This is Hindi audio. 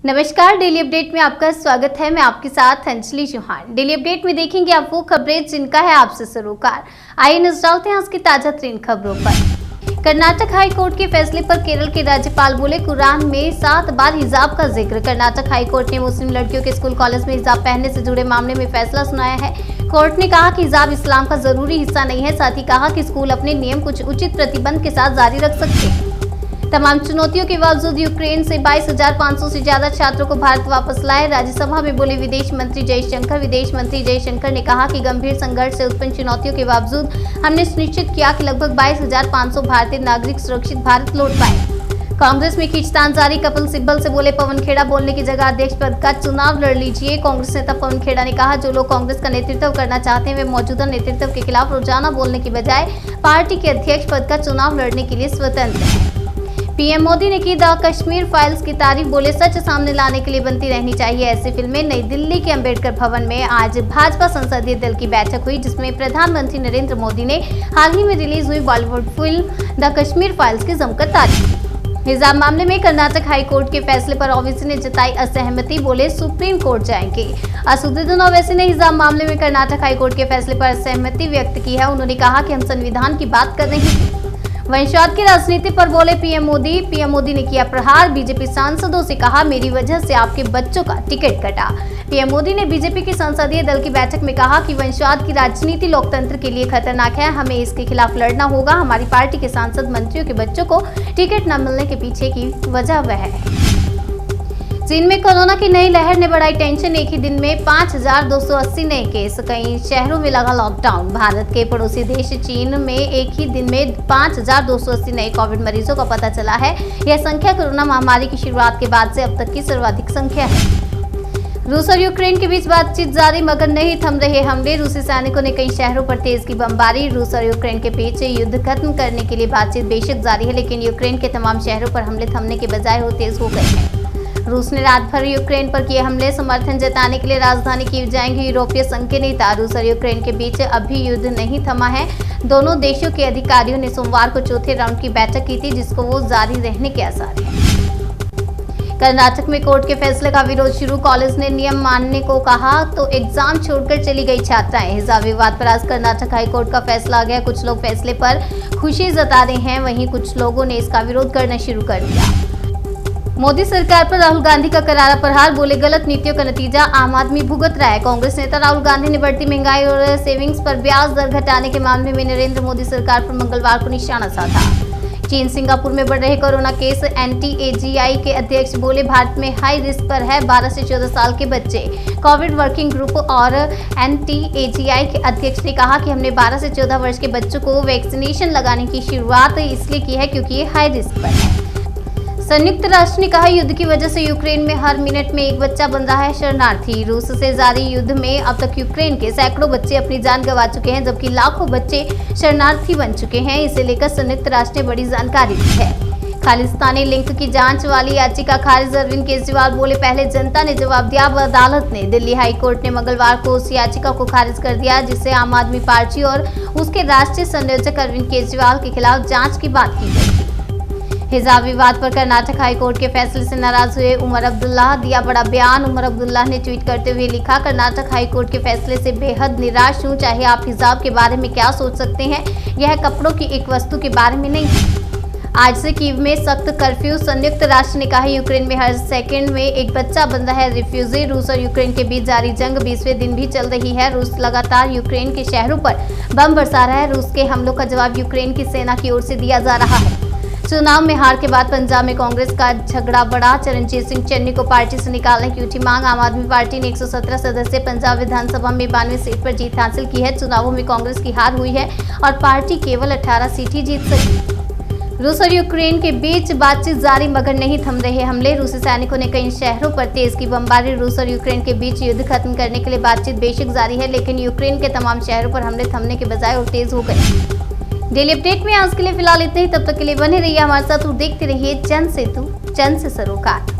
नमस्कार, डेली अपडेट में आपका स्वागत है। मैं आपके साथ अंजलि चौहान। डेली अपडेट में देखेंगे आप वो खबरें जिनका है आपसे सरोकार। आइए नजर डालते हैं आज की ताजा तरीन खबरों पर। कर्नाटक हाई कोर्ट के फैसले पर केरल के राज्यपाल बोले, कुरान में 7 बार हिजाब का जिक्र। कर्नाटक हाई कोर्ट ने मुस्लिम लड़कियों के स्कूल कॉलेज में हिजाब पहनने से जुड़े मामले में फैसला सुनाया है। कोर्ट ने कहा कि हिजाब इस्लाम का जरूरी हिस्सा नहीं है। साथ ही कहा कि स्कूल अपने नियम कुछ उचित प्रतिबंध के साथ जारी रख सकते हैं। तमाम चुनौतियों के बावजूद यूक्रेन से 22,500 से ज्यादा छात्रों को भारत वापस लाए। राज्यसभा में बोले विदेश मंत्री जयशंकर। विदेश मंत्री जयशंकर ने कहा कि गंभीर संघर्ष से उत्पन्न चुनौतियों के बावजूद हमने सुनिश्चित किया कि लगभग 22,500 भारतीय नागरिक सुरक्षित भारत लौट पाए। कांग्रेस में खींचतान जारी। कपिल सिब्बल से बोले पवन खेड़ा, बोलने की जगह अध्यक्ष पद का चुनाव लड़ लीजिए। कांग्रेस नेता पवन खेड़ा ने कहा, जो लोग कांग्रेस का नेतृत्व करना चाहते हैं वे मौजूदा नेतृत्व के खिलाफ रोजाना बोलने की बजाय पार्टी के अध्यक्ष पद का चुनाव लड़ने के लिए स्वतंत्र है। पीएम मोदी ने की द कश्मीर फाइल्स की तारीफ। बोले सच सामने लाने के लिए बनती रहनी चाहिए ऐसी फिल्में। नई दिल्ली के अंबेडकर भवन में आज भाजपा संसदीय दल की बैठक हुई, जिसमें प्रधानमंत्री नरेंद्र मोदी ने हाल ही में रिलीज हुई Bollywood film the Kashmir files की जमकर तारीफ। हिजाब मामले में कर्नाटक हाई कोर्ट के फैसले पर ओवैसी ने जताई असहमति। बोले सुप्रीम कोर्ट जाएंगे। असदुद्दीन ओवैसी ने हिजाब मामले में कर्नाटक हाई कोर्ट के फैसले पर असहमति व्यक्त की है। उन्होंने कहा कि हम संविधान की बात कर रहे हैं। वंशवाद की राजनीति पर बोले पीएम मोदी ने किया प्रहार। बीजेपी सांसदों से कहा, मेरी वजह से आपके बच्चों का टिकट कटा। पीएम मोदी ने बीजेपी की संसदीय दल की बैठक में कहा कि वंशवाद की राजनीति लोकतंत्र के लिए खतरनाक है, हमें इसके खिलाफ लड़ना होगा। हमारी पार्टी के सांसद मंत्रियों के बच्चों को टिकट न मिलने के पीछे की वजह वह है। चीन में कोरोना की नई लहर ने बढ़ाई टेंशन। एक ही दिन में 5,280 नए केस। कई शहरों में लगा लॉकडाउन। भारत के पड़ोसी देश चीन में एक ही दिन में 5,280 नए कोविड मरीजों का पता चला है। यह संख्या कोरोना महामारी की शुरुआत के बाद से अब तक की सर्वाधिक संख्या है। रूस और यूक्रेन के बीच बातचीत जारी, मगर नहीं थम रहे हमले। रूसी सैनिकों ने कई शहरों पर तेज की बमबारी। रूस और यूक्रेन के बीच युद्ध खत्म करने के लिए बातचीत बेशक जारी है, लेकिन यूक्रेन के तमाम शहरों पर हमले थमने के बजाय वो तेज हो गए हैं। रूस ने रात भर यूक्रेन पर किए हमले। समर्थन जताने के लिए राजधानी कीव जाएंगे यूरोपीय संघ के नेता। रूस और यूक्रेन के बीच अभी युद्ध नहीं थमा है। दोनों देशों के अधिकारियों ने सोमवार को चौथे राउंड की बैठक की थी, जिसको वो जारी रहने के आसार हैं। कर्नाटक में कोर्ट के फैसले का विरोध शुरू। कॉलेज ने नियम मानने को कहा तो एग्जाम छोड़कर चली गई छात्राएं। हिजाब विवाद पर आज कर्नाटक हाई कोर्ट का फैसला आ गया। कुछ लोग फैसले पर खुशी जता रहे हैं, वहीं कुछ लोगों ने इसका विरोध करना शुरू कर दिया। मोदी सरकार पर राहुल गांधी का करारा प्रहार। बोले गलत नीतियों का नतीजा आम आदमी भुगत रहा है। कांग्रेस नेता राहुल गांधी ने बढ़ती महंगाई और सेविंग्स पर ब्याज दर घटाने के मामले में नरेंद्र मोदी सरकार पर मंगलवार को निशाना साधा। चीन सिंगापुर में बढ़ रहे कोरोना केस। NTAGI के अध्यक्ष बोले, भारत में हाई रिस्क पर है 12 से 14 साल के बच्चे। कोविड वर्किंग ग्रुप और NTAGI के अध्यक्ष ने कहा कि हमने 12 से 14 वर्ष के बच्चों को वैक्सीनेशन लगाने की शुरुआत इसलिए की है क्योंकि ये हाई रिस्क पर है। संयुक्त राष्ट्र ने कहा, युद्ध की वजह से यूक्रेन में हर मिनट में एक बच्चा बन रहा है शरणार्थी। रूस से जारी युद्ध में अब तक यूक्रेन के सैकड़ों बच्चे अपनी जान गंवा चुके हैं, जबकि लाखों बच्चे शरणार्थी बन चुके हैं। इसे लेकर संयुक्त राष्ट्र ने बड़ी जानकारी दी है। खालिस्तानी लिंक की जांच वाली याचिका खारिज। अरविंद केजरीवाल बोले, पहले जनता ने जवाब दिया, अब अदालत ने। दिल्ली हाई कोर्ट ने मंगलवार को उस याचिका को खारिज कर दिया जिससे आम आदमी पार्टी और उसके राष्ट्रीय संयोजक अरविंद केजरीवाल के खिलाफ जांच की बात की गई। हिजाब विवाद पर कर्नाटक हाई कोर्ट के फैसले से नाराज हुए उमर अब्दुल्ला दिया बड़ा बयान। उमर अब्दुल्ला ने ट्वीट करते हुए लिखा, कर्नाटक हाई कोर्ट के फैसले से बेहद निराश हूं। चाहे आप हिजाब के बारे में क्या सोच सकते हैं, यह कपड़ों की एक वस्तु के बारे में नहीं है। आज से कीव में सख्त कर्फ्यू। संयुक्त राष्ट्र ने कहा, यूक्रेन में हर सेकंड में एक बच्चा बन रहा है रिफ्यूजी। रूस और यूक्रेन के बीच जारी जंग 20वें दिन भी चल रही है। रूस लगातार यूक्रेन के शहरों पर बम बरसा रहा है। रूस के हमलों का जवाब यूक्रेन की सेना की ओर से दिया जा रहा है। चुनाव में हार के बाद पंजाब में कांग्रेस का झगड़ा बढ़ा। चरणजीत सिंह चन्नी को पार्टी से निकालने की उठी मांग। आम आदमी पार्टी ने 117 सदस्य पंजाब विधानसभा में 92 सीट पर जीत हासिल की है। चुनावों में कांग्रेस की हार हुई है और पार्टी केवल 18 सीट ही जीत सकी। रूस और यूक्रेन के बीच बातचीत जारी, मगर नहीं थम रहे हमले। रूसी सैनिकों ने कई शहरों पर तेज की बमबारी। रूस और यूक्रेन के बीच युद्ध खत्म करने के लिए बातचीत बेशक जारी है, लेकिन यूक्रेन के तमाम शहरों पर हमले थमने के बजाय और तेज हो गए। डेली अपडेट में आज के लिए फिलहाल इतना ही। तब तक के लिए बने रहिए हमारे साथ और देखते रहिए जन सेतु जन से सरोकार।